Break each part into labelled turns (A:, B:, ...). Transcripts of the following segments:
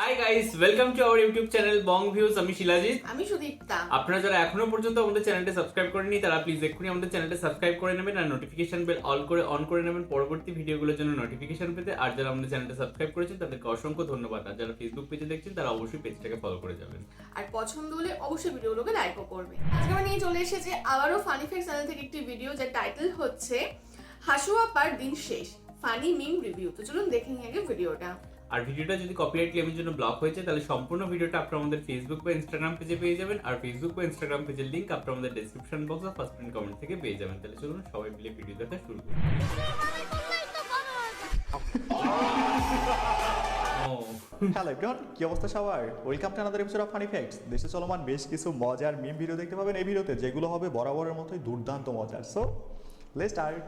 A: Hi guys, welcome to our YouTube channel Bong views. আমি শিলাজিৎ,
B: আমি সুদীপ্তা।
A: আপনারা যারা এখনো পর্যন্ত আমাদের চ্যানেলটা সাবস্ক্রাইব করেননি তারা প্লিজ এক্ষুনি আমাদের চ্যানেলটা সাবস্ক্রাইব করে নেবেন আর নোটিফিকেশন বেল অন করে নেবেন পরবর্তী ভিডিওগুলোর জন্য নোটিফিকেশন পেতে। আর যারা আমাদের চ্যানেলটা সাবস্ক্রাইব করেছেন তাদেরকে অসংখ্য ধন্যবাদ। আর যারা ফেসবুক পেজে দেখছেন তারা অবশ্যই পেজটাকে ফলো করে যাবেন
B: আর পছন্দ হলে অবশ্যই ভিডিওগুলোকে লাইকও করবে। আজকে আমি নিয়ে চলে এসেছি আবারও ফানি ফ্যাক্ট চ্যানেল থেকে একটি ভিডিও, যার টাইটেল হচ্ছে হাসু আপার দিন শেষ, ফানি মিম রিভিউ। তো চলুন দেখে নিই আগে ভিডিওটা।
A: আর ভিডিওটা যদি কপিরাইট ক্লেমের জন্য ব্লক হয়েছে তাহলে সম্পূর্ণ ভিডিওটা আপনারা আমাদের ফেসবুক বা ইনস্টাগ্রাম পেজে পেয়ে যাবেন। আর ফেসবুক বা ইনস্টাগ্রাম পেজের লিংক আপনারা আমাদের ডেসক্রিপশন বক্স বা ফার্স্ট পিন কমেন্ট থেকে পেয়ে যাবেন। তাহলে চলুন সবাই মিলে ভিডিও দেখা শুরু করি।
C: হ্যালো এভরিওয়ান, কি অবস্থা সবার? Welcome to another episode of funny facts. দেশে চলমান বেশ কিছু মজার মিম ভিডিও দেখতে পাবেন এই ভিডিওতে, যেগুলো হবে বরাবরের মতোই দুর্দান্ত মজার। So let's start.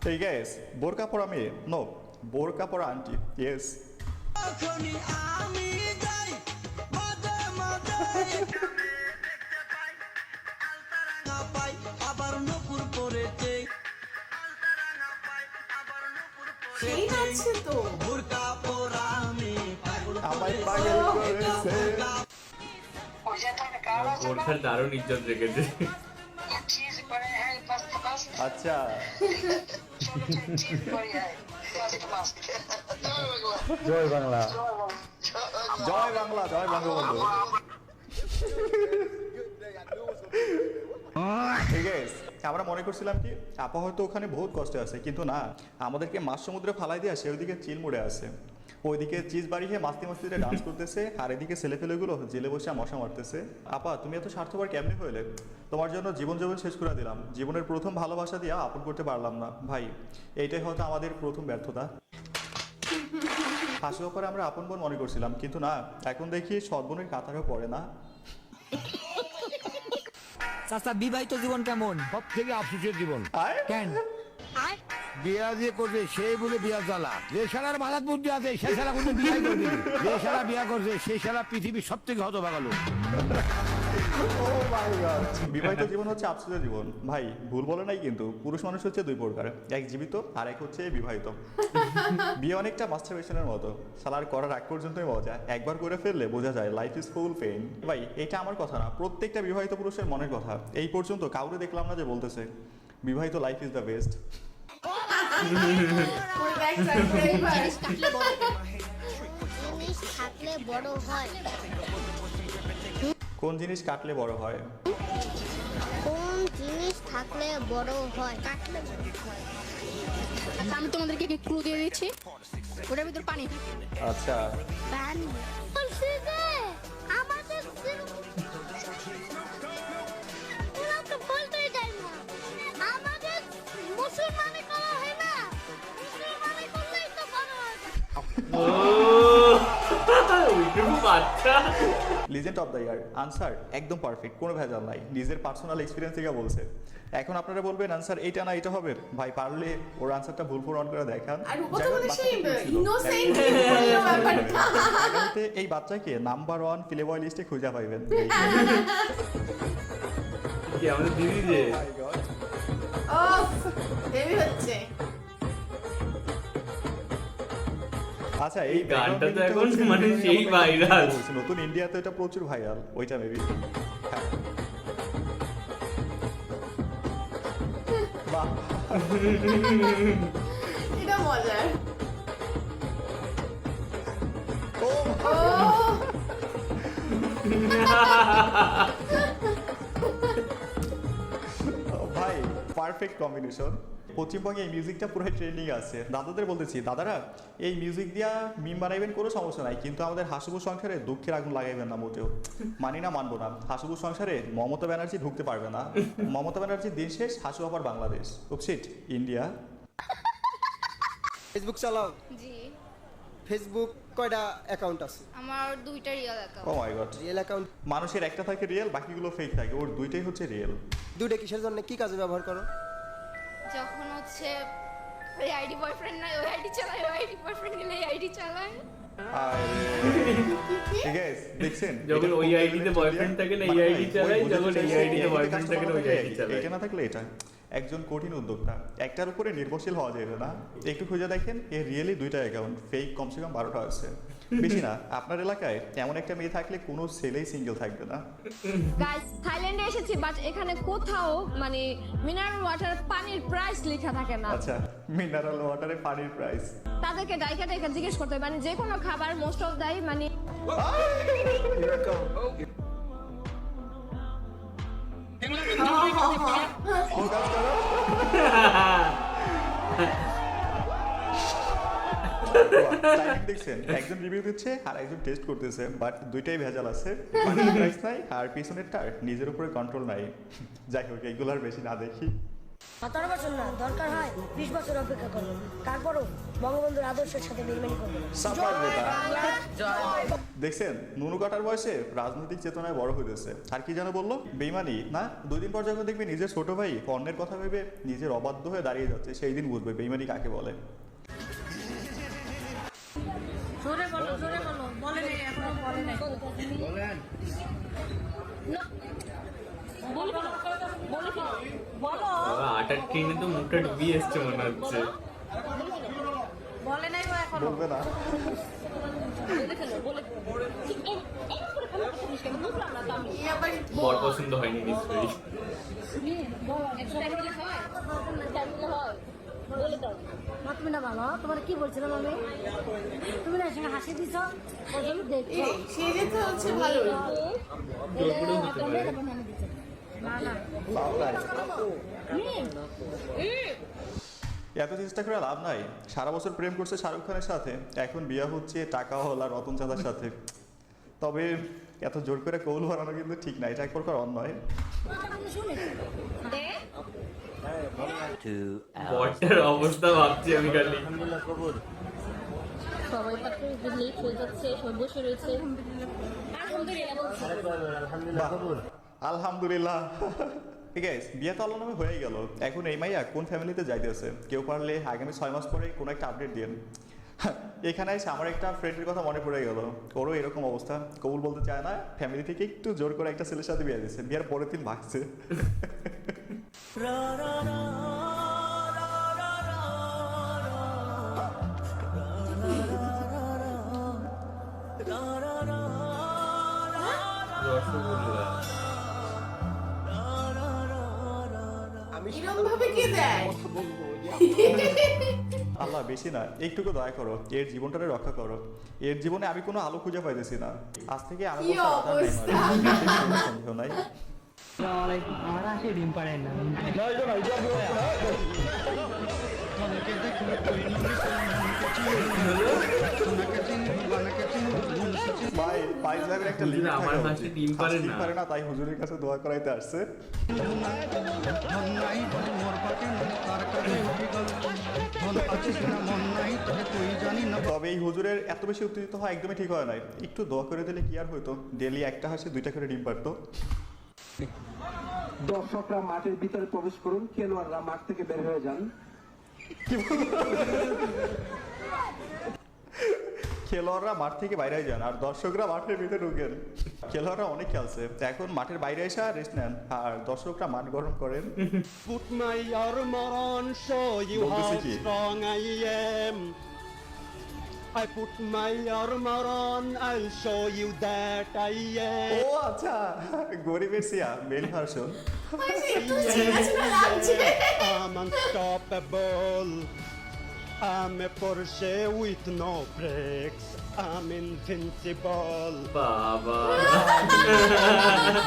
C: Hey guys, বোরকা পরা মেয়ে, নো বোরকা পরা আন্টি, ইয়েস।
B: সেই নাচছে তো।
C: আমায় পাগল করেছে।
A: ওর দারুণ ইজ্জত রেখেছে।
C: আচ্ছা জয় বাংলা, জয় বাংলা, জয় বঙ্গবন্ধু। ঠিক আছে, আমরা মনে করছিলাম কি আপা হয়তো ওখানে বহুত কষ্টে আছে, কিন্তু না, আমাদেরকে মাছ সমুদ্রে ফালাই দিয়ে সে ওইদিকে চিল মুড়ে আছে। ওইদিকে চিজ বাড়িয়ে মাস্তি মাস্তিতে ডান্স করতেছে, আর এদিকে ছেলেপেলেগুলো জেলে বসে মশা মারতেছে। আপা তুমি এত স্বার্থপর কেমনি হইলে? তোমার জন্য জীবন শেষ করে দিলাম, জীবনের প্রথম ভালোবাসা দিয়ে আপন করতে পারলাম না ভাই। এইটাই হয়তো আমাদের প্রথম ব্যর্থতা। হাসি ব্যাপারে আমরা আপন বোন মনে করছিলাম, কিন্তু না, এখন দেখি সৎ বোনের কাতারেও পড়ে না।
D: চাচা বিবাহিত জীবন কেমন?
E: সব থেকে আফসোসের জীবন।
C: আর
D: কেন?
E: বিয়া যে করবে সেই বলে বিয়া জ্বালা। যে শালার মাথার বুদ্ধি আছে সেই শালা কোনো বিয়ে করবে না। যে শালা বিয়া করছে সেই শালা পৃথিবীর সব থেকে হতভাগালো।
C: বিবাহিত জীবন হচ্ছে আফসোসের জীবন ভাই, ভুল বলে নাই, কিন্তু পুরুষ মানুষ হচ্ছে দুই প্রকার, এক জীবিত আর এক হচ্ছে বিবাহিত। বিয়ে অনেকটা মাস্টারবেশনের মতো, শালার করার আগ পর্যন্তই মজা, একবার করে ফেললে বোঝা যায় লাইফ ইজ ফুল পেইন। ভাই এটা আমার কথা না, প্রত্যেকটা বিবাহিত পুরুষের মনের কথা। এই পর্যন্ত কাউরে দেখলাম না যে বলতেছে বিবাহিত লাইফ ইজ দ্য বেস্ট। কোন জিনিস কাটলে বড় হয়?
F: কোন জিনিস থাকলে বড় হয়? কাটলে বড় হয়।
G: আমি তোমাদেরকে একটু ক্লু দিয়ে দিচ্ছি, ওটার ভিতর পানি থাকে।
C: আচ্ছা
F: পানি। বলছি যে আমাদের ওরা তো বলতেই যায় না, আমাদের মুসলমানে করা হয় না, মুসলমানে করলেই তো বড় হয়।
A: ওইটুকু বাচ্চা।
C: Legend of the year answer একদম পারফেক্ট, কোনো ভেজাল নাই, নিজের পার্সোনাল এক্সপিরিয়েন্স থেকে বলছে। এখন আপনারা বলবেন আনসার এইটা না এটা হবে, ভাই পারলে ওর আনসারটা ভুল প্রমাণ করে দেখান।
B: আর ও
C: যাই হোক,
B: কথা সেই
C: বাচ্চাটা ছিল।
B: ইনোসেন্ট হলো ব্যাপারটা।
C: আগামীতে এই বাচ্চাকে নাম্বার 1 প্লে বয় লিস্টে খুঁজে পাইবেন।
A: কি আমাদের দিদি যে
B: ওফ, হেভি হচ্ছে।
C: আচ্ছা এই
A: গানটা তো এখন মানে সেই ভাইরাল।
C: নতুন ইন্ডিয়াতে এটা প্রচুর ভাইরাল, ওইটা মেবি। বাহ
B: এটা মজার।
C: ও
B: ও
C: ভাই পারফেক্ট কম্বিনেশন। পশ্চিমবঙ্গে এই মিউজিকটা পুরো ট্রেন্ডিং আছে। দাদাদের বলতেছি, দাদারা এই মিউজিক দিয়া মিম বানাইবেন কোনো সমস্যা নাই, কিন্তু আমাদের হাসুবু সংসারে দুঃখের আগুন লাগাইবেন না মোটেও। মানি না, মানবো না। হাসুবু সংসারে মমতা ব্যানার্জি ঢুকতে পারবে না। মমতা ব্যানার্জির দিন শেষ, হাসু আবার বাংলাদেশ, উপসিট ইন্ডিয়া।
H: ফেসবুক চালাও?
G: জি,
H: ফেসবুক কয়টা অ্যাকাউন্ট আছে?
G: আমার দুইটা রিয়েল
C: ও
G: অ্যাকাউন্ট।
C: মাই গড,
H: রিয়েল অ্যাকাউন্ট
C: মানুষের একটা থাকে রিয়েল, বাকিগুলো ফেক থাকে, ওর দুইটাই হচ্ছে রিয়েল।
H: দুইটা কিসের জন্য, কি কাজে ব্যবহার করো?
G: যখন হচ্ছে এই আইডি বয়ফ্রেন্ড নাই ওই আইডি চালায় ওই আইডি বয়ফ্রেন্ড নিলে এই আইডি চালায়
C: ঠিক আছে দেখছেন
A: যখন ওই আইডিতে বয়ফ্রেন্ড থাকে না এই আইডি চালাই, যখন এই আইডিতে বয়ফ্রেন্ড থাকে না ওই আইডি চালাই।
C: এটা না থাকলে এটা একজন কঠিন উদ্যোক্তা, একটার উপরে নির্ভরশীল হওয়া যায় না। একটু খুঁজে দেখেন এর রিয়েলি 2টা অ্যাকাউন্ট, ফেক কমসে কম 12টা আছে, বেশি না। আপনার এলাকায় এমন একটা মেয়ে থাকলে কোনো ছেলেই সিঙ্গেল থাকবে না।
I: গাইস থাইল্যান্ডে এসেছি বাট এখানে কোথাও মানে মিনারেল ওয়াটার পানির প্রাইস লেখা থাকে না।
C: আচ্ছা, মিনারেল ওয়াটারে পানির প্রাইস
I: তাদেরকে ডাইকা ডাইকা জিজ্ঞেস করতে হয়, মানে যে কোনো খাবার মোস্ট অফ দাই মানে
C: দেখছেন একজন রিভিউ দিচ্ছে আর একজন টেস্ট করতেছে, বাট দুইটাই ভেজাল আছে। পানির প্রাইস নাই আর পিছনেরটার নিজের উপরে কন্ট্রোল নাই। যাই হোক এগুলো আর বেশি না দেখি।
F: 17 বছর না, দরকার হয় 20 বছর অপেক্ষা করবো, তারপরও বঙ্গবন্ধুর আদর্শের সাথে বেইমানি করবো।
C: সাপার বেটা। দেখছেন নুনু কাটার বয়সে রাজনৈতিক চেতনায় বড় হইতেছে। আর কি যেন বললো, বেইমানি না। 2 দিন পর যখন দেখবি নিজের ছোট ভাই অন্যের কথা ভেবে নিজের অবাধ্য হয়ে দাঁড়িয়ে যাচ্ছে, সেই দিন বুঝবে বেইমানি কাকে বলে।
F: জোরে বলো বলে নেই এখনো বলে নাই বলো
A: বাবা আটার ট্রেনে তো মুখটা ডুবিয়ে এসছে মনে হচ্ছে।
F: বলে নাই ও এখনো
C: বলবে না।
B: এই আবার
A: বর পছন্দ হয়নি নিশ্চয়ই।
F: তুমি না ভালো, তোমার কি বলছিলাম আমি? তুমি না এখানে হাসি দিছ, দেখছো
B: এই সে যেতে হচ্ছে ভালো।
F: না না
C: এত চেষ্টা করে লাভ নাই। সারা বছর প্রেম করছে শাহরুখ খানের সাথে, এখন বিয়ে হচ্ছে টাকাওয়ালা রতন চাঁদার সাথে। তবে এত জোর করে কৌল বানানো কিন্তু ঠিক না, এটা এক প্রকার অন্যায়।
A: বরটার অবস্থা ভাবছি আমি খালি।
G: সবাই পাত্র লেট হয়ে যাচ্ছে, সব বসে রয়েছে।
C: আলহামদুলিল্লাহ। ঠিক আছে, বিয়ে তো আল্লাহ নামে হয়ে গেল। এখন এই মাইয়া কোন ফ্যামিলিতে যাইতেছে, কেউ পারলে আগামী 6 মাস পরে কোনো একটা আপডেট দিন। এখানে এসে আমার একটা ফ্রেন্ডের কথা মনে পড়ে গেল, ওরও এরকম অবস্থা। কবুল বলতে চায় না, ফ্যামিলি থেকে একটু জোর করে একটা ছেলের সাথে বিয়ে দিচ্ছে, বিয়ের পরের দিন ভাগছে।
A: রসগোল্লা
B: এরকম ভাবে কে দেয়?
C: আল্লাহ বেশি না, একটুকু দয়া করো, এর জীবনটারে রক্ষা করো। এর জীবনে আমি কোনো আলো খুঁজে পাইতেছি না। আজ থেকে আমার
B: কি
C: কোনো আধার নাই,
B: অবস্থা?
C: কোনো সন্দেহ নাই।
D: আমার আসে ডিম পারে না।
C: ভাই পাইজলামের একটা
A: হুজুর,
C: লিমিট
A: আমার মাসে ডিম পারে না।
C: পারে না, তাই হুজুরের কাছে দোয়া করাইতে আসছে। তবে এই হুজুরের এত বেশি উত্তেজিত হয় একদমই ঠিক হয় নাই। একটু দোয়া করে দিলে কি আর হইতো, ডেলি একটা হাসি 2টা করে ডিম পারতো।
J: দর্শকরা মাঠের ভিতরে প্রবেশ করুন, খেলোয়াড়রা মাঠ থেকে বের হয়ে যান।
C: খেলোয়াড়রা মাঠ থেকে বাইরে যান আর দর্শকরা মাঠের ভিতরে ঢুকেন। খেলোয়াড়রা অনেক খেলছে, এখন মাঠের বাইরে এসে রেস্ট নেন আর দর্শকরা মাঠ গরম করেন।
J: Put my armor on, show you how
C: বলতেছে কি?
J: strong I am. I put my armor on, I'll show you that I
C: O
J: am.
C: আচ্ছা, গরিবের সিয়া মেল ভার্সন।
B: একটু চেনা লাগছে।
J: I'm unstoppable. I'm a Porsche with no brakes. I'm invincible.
A: বাবা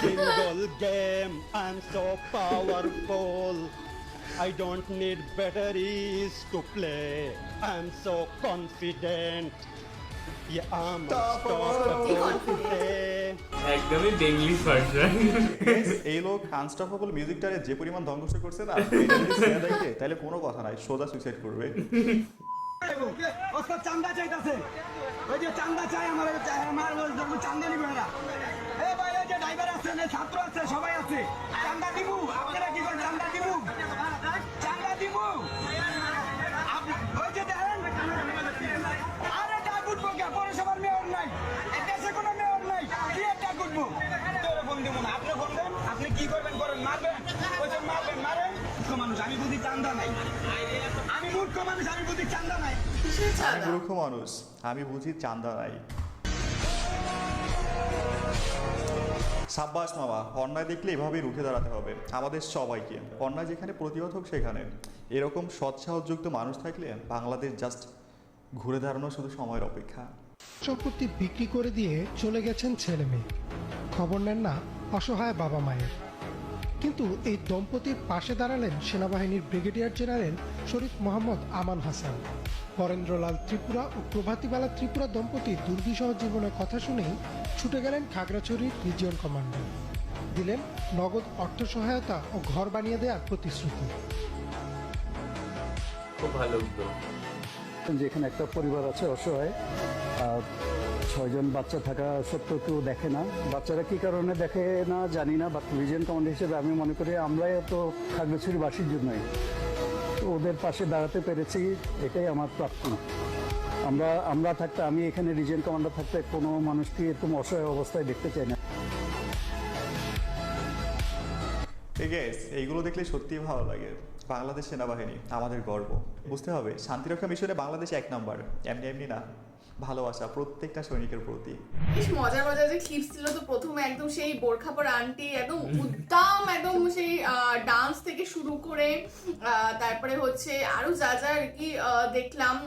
J: Single game, I'm so powerful. I don't need batteries to play. I'm so confident. Yeah, I'm unstoppable today.
A: একদমই বেঙ্গলিশ version.
C: এই লোক unstoppable মিউজিকটারে যে পরিমাণ ধ্বংস করছে না, এটা যদি সিয়া দেখে তাহলে কোনো কথা নাই, সোজা সুইসাইড করবে।
J: ওস্তাদ চান্দা চাইতাছে, ওই যে চান্দা চাই আমার চান্দা নিবে না। এই ভাই ওই যে ড্রাইভার আছে, ছাত্র আছে, সবাই আছে, চান্দা দিব। আপনারা কি করেন? চান্দা দিব, চান্দা দিব। মানুষ, আমি বুঝি চান্দা নাই।
B: কিসের
C: আমি
B: চাঁদা?
C: মূর্খ মানুষ, আমি বুঝি চান্দা নাই। সাব্বাস মামা, অন্যায় দেখলে এভাবেই রুখে দাঁড়াতে হবে আমাদের সবাইকে। অন্যায় যেখানে প্রতিবাদ হোক সেখানে। এরকম সৎসাহযুক্ত মানুষ থাকলে বাংলাদেশ জাস্ট ঘুরে দাঁড়ানো শুধু সময়ের অপেক্ষা।
K: সম্পত্তি বিক্রি করে দিয়ে চলে গেছেন ছেলে মেয়ে, খবর নেন না অসহায় বাবা মায়ের। কিন্তু এই দম্পতির পাশে দাঁড়ালেন সেনাবাহিনীর ব্রিগেডিয়ার জেনারেল শরীফ মোহাম্মদ আমান হাসান। বরেন্দ্রলাল ত্রিপুরা ও প্রভাতীবালা ত্রিপুরা দম্পতির দুর্বিষহ জীবনের কথা শুনেই ছুটে গেলেন খাগড়াছড়ির রিজিয়ন কমান্ডার, দিলেন নগদ অর্থ সহায়তা ও ঘর বানিয়ে দেওয়ার প্রতিশ্রুতি।
A: খুব ভালো উদ্যোগ।
L: যেখানে একটা পরিবার আছে অসহায়, 6 জন বাচ্চা থাকা সত্ত্বেও কেউ দেখে না। বাচ্চারা কি কারণে দেখে না জানি না, বাট রিজিয়ন কমান্ডার হিসেবে আমি মনে করি আমরাই তো খাগড়াছড়িবাসীর জন্যই তো ওদের পাশে দাঁড়াতে পেরেছি, এটাই আমার প্রাপ্য। আমরা থাকতে, আমি এখানে রিজিয়ন কমান্ডার থাকতে কোনো মানুষকে এরকম অসহায় অবস্থায় দেখতে চাই না।
C: এইগুলো দেখলে সত্যিই ভালো লাগে। বাংলাদেশ সেনাবাহিনী আমাদের গর্ব। বুঝতে হবে শান্তিরক্ষা মিশনে বাংলাদেশ 1 নাম্বার, এমনি এমনি না। ভালোবাসা প্রত্যেকটা সৈনিকের প্রতি।
B: বেশ মজার মজার যে ক্লিপস ছিল। তো প্রথমে একদম সেই বোরখা পরা আন্টি একদম উদ্দাম একদম সেই ডান্স থেকে শুরু করে তারপরে হচ্ছে আরো যা যা আর কি দেখলাম।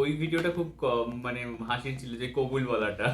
A: ওই ভিডিওটা খুব মানে হাসির ছিল, যে কবুল বলাটা।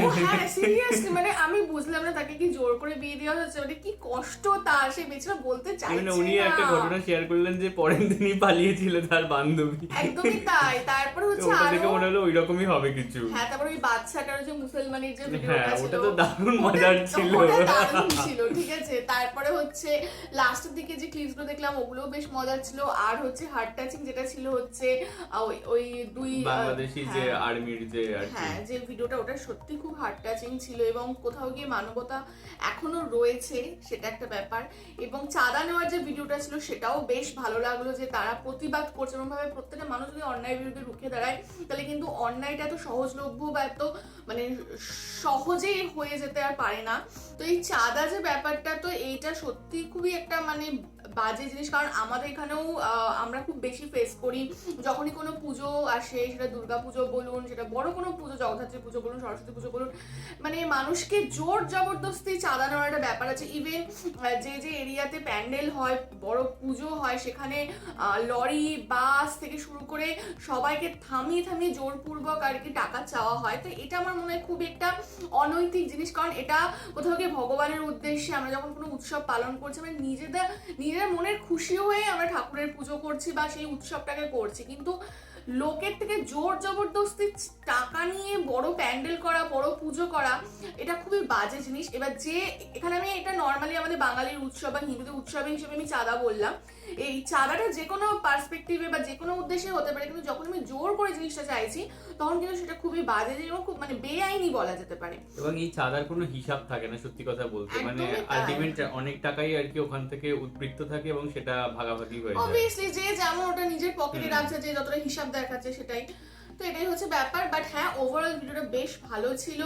B: ও হ্যাঁ সিরিয়াসলি, মানে আমি বুঝলাম না তাকে কি জোর করে বিয়ে দেওয়া হচ্ছে, মানে কি কষ্ট তার, সে বেচারা বলতে চাইছে না।
A: উনি একটা ঘটনা শেয়ার করলেন যে পরের দিনই পালিয়েছিল তার বান্ধবী।
B: একদমই তাই। তারপরে হচ্ছে
A: ওটা দেখে
B: আরো
A: মনে হলো ওইরকমই হবে কিছু।
B: হ্যাঁ, তারপর ওই বাচ্চাটার যে মুসলমানের যে
A: হ্যাঁ,
B: ভিডিওটা ছিল,
A: ওটা তো দারুণ মজার ছিল।
B: ওটা দারুণ ছিল, ঠিক আছে। তারপরে হচ্ছে লাস্টের দিকে যে ক্লিপসগুলো দেখলাম ওগুলোও বেশ মজার ছিল। আর হচ্ছে হার্ট টাচিং যেটা ছিল হচ্ছে ওই দুই
A: বাংলাদেশি যে আর্মির যে
B: হ্যাঁ যে ভিডিওটা, ওটা সত্যি খুব হার্ট টাচিং ছিল এবং কোথাও গিয়ে মানবতা এখনো রয়েছে, সেটা একটা ব্যাপার। এবং চাঁদা নেওয়ার যে ভিডিওটা ছিল সেটাও বেশ ভালো লাগলো, যে তারা প্রতিবাদ করছে। এরকমভাবে প্রত্যেকটা মানুষ যদি অন্যায়ের বিরুদ্ধে রুখে দাঁড়ায় তাহলে কিন্তু অন্যায়টা এত সহজলভ্য বা এত মানে সহজেই হয়ে যেতে আর পারে না। তো এই চাঁদা যে ব্যাপারটা, তো এইটা সত্যি খুবই একটা মানে বাজে জিনিস। কারণ আমাদের এখানেও আমরা খুব বেশি ফেস করি, যখনই কোনো পুজো আসে, সেটা দুর্গা পুজো বলুন, সেটা বড় কোনো পুজো, জগদ্ধাত্রী পুজো বলুন, সরস্বতী পুজো বলুন, মানে মানুষকে জোর জবরদস্তি চাঁদা নেওয়ার একটা ব্যাপার আছে। ইভেন যে এরিয়াতে প্যান্ডেল হয়, বড় পুজো হয়, সেখানে লরি বাস থেকে শুরু করে সবাইকে থামিয়ে থামিয়ে জোরপূর্বক আর কি টাকা চাওয়া হয়। তো এটা আমার মনে হয় খুবই একটা অনৈতিক জিনিস। কারণ এটা কোথাও গিয়ে ভগবানের উদ্দেশ্যে আমরা যখন কোনো উৎসব পালন করছি, আমরা নিজেদের মনের খুশি হয়ে আমরা ঠাকুরের পুজো করছি বা সেই উৎসবটাকে করছি, কিন্তু লোকের থেকে জোর জবরদস্তি টাকা নিয়ে বড় প্যান্ডেল করা, বড় পুজো করা, এটা খুবই বাজে জিনিস। এবার যে এখানে আমি এটা নর্মালি আমাদের বাঙালির উৎসব বা হিন্দুদের উৎসব হিসেবে আমি চাঁদা বললাম, এই চাঁদাটা যে কোনো পার্সপেক্টিভে বা যে কোনো উদ্দেশ্যে হতে পারে, কিন্তু যখন আমি জোর করে জিনিসটা চাইছি তখন কিন্তু সেটা খুবই বাজে এবং খুব মানে বেআইনি বলা যেতে পারে।
A: এবং এই চাঁদার কোনো হিসাব থাকে না, সত্যি কথা বলতে। মানে আলটিমেট অনেক টাকাই আর কি ওখান থেকে উৎপৃত্ত থাকে এবং সেটা ভাগাভাগি হয়ে যায়।
B: অবভিয়াসলি যে যেমন ওটা নিজের পকেটে রাখছে, যে যতটা হিসাব দেখাচ্ছে সেটাই। তো এটাই হচ্ছে ব্যাপার। বাট হ্যাঁ, ওভারঅল ভিডিওটা বেশ ভালো ছিল।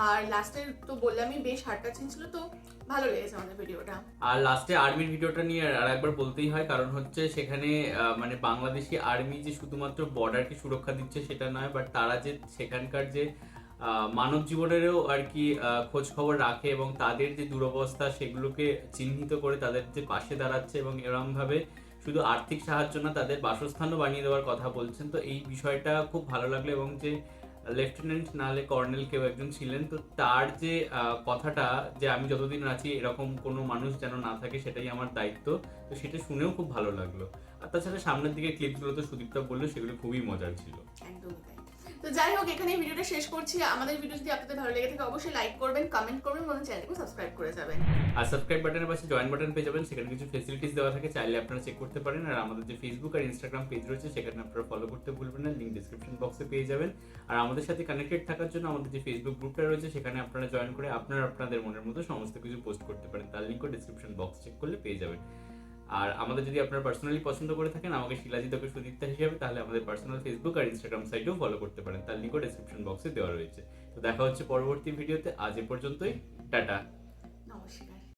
B: আর লাস্টে তো বললামই বেশ হার্ট টাচিং ছিল, তো ভালো লেগেছে আমাদের ভিডিওটা।
A: আর লাস্টে আর্মির ভিডিওটা নিয়ে আর একবার বলতেই হয়, কারণ হচ্ছে সেখানে মানে বাংলাদেশি আর্মি যে শুধুমাত্র বর্ডারকে সুরক্ষা দিচ্ছে সেটা নয়, বাট তারা যে সেখানকার যে মানব জীবনেরও আর কি খোঁজ খবর রাখে এবং তাদের যে দুরবস্থা সেগুলোকে চিহ্নিত করে তাদের যে পাশে দাঁড়াচ্ছে এবং এরকম ভাবে শুধু আর্থিক সাহায্য না, তাদের বাসস্থানও বানিয়ে দেওয়ার কথা বলছেন। তো এই বিষয়টা খুব ভালো লাগলো। এবং যে লেফটেন্যান্ট নাহলে কর্নেল কেউ একজন ছিলেন, তো তার যে কথাটা, যে আমি যতদিন আছি এরকম কোনো মানুষ যেন না থাকে, সেটাই আমার দায়িত্ব। তো সেটা শুনেও খুব ভালো লাগলো। আর তাছাড়া সামনের দিকে ক্লিপগুলো তো সুদীপ্তা বললো, সেগুলো খুবই মজার ছিল।
B: একদমই তাই। তো যাই হোক, এখানে ভিডিওটা শেষ করছি। আমাদের ভিডিও যদি আপনাদের ভালো লেগে থাকে অবশ্যই লাইক করবেন, কমেন্ট করবেন এবং চ্যানেলটাকে সাবস্ক্রাইব করে যাবেন।
A: আর সাবস্ক্রাইব বাটনের পাশে জয়েন বাটন পেয়ে যাবেন, সেখানে কিছু ফেসিলিটিস দেওয়া থাকে, চাইলে আপনারা চেক করতে পারেন। আর আমাদের যে ফেসবুক আর ইনস্টাগ্রাম পেজ রয়েছে সেখানে আপনারা ফলো করতে ভুলবেন না, লিঙ্ক ডিসক্রিপশন বক্সে পেয়ে যাবেন। আর আমাদের সাথে কানেক্টেড থাকার জন্য আমাদের যে ফেসবুক গ্রুপটা রয়েছে সেখানে আপনারা জয়েন করে আপনাদের মনের মতো সমস্ত কিছু পোস্ট করতে পারেন, তার লিঙ্কও ডিসক্রিপশন বক্স চেক করলে পেয়ে যাবেন। আর আমাদের যদি আপনারা পার্সোনালি পছন্দ করে থাকেন আমাকে শিলাজিৎ ওকে সুদীপ্তা হিসেবে, তাহলে আমাদের পার্সোনাল ফেসবুক আর ইনস্টাগ্রাম সাইটেও ফলো করতে পারেন, তার লিঙ্কও ডেসক্রিপশন বক্সে দেওয়া রয়েছে। তো দেখা হচ্ছে পরবর্তী ভিডিওতে। আজ এ পর্যন্তই, টাটা।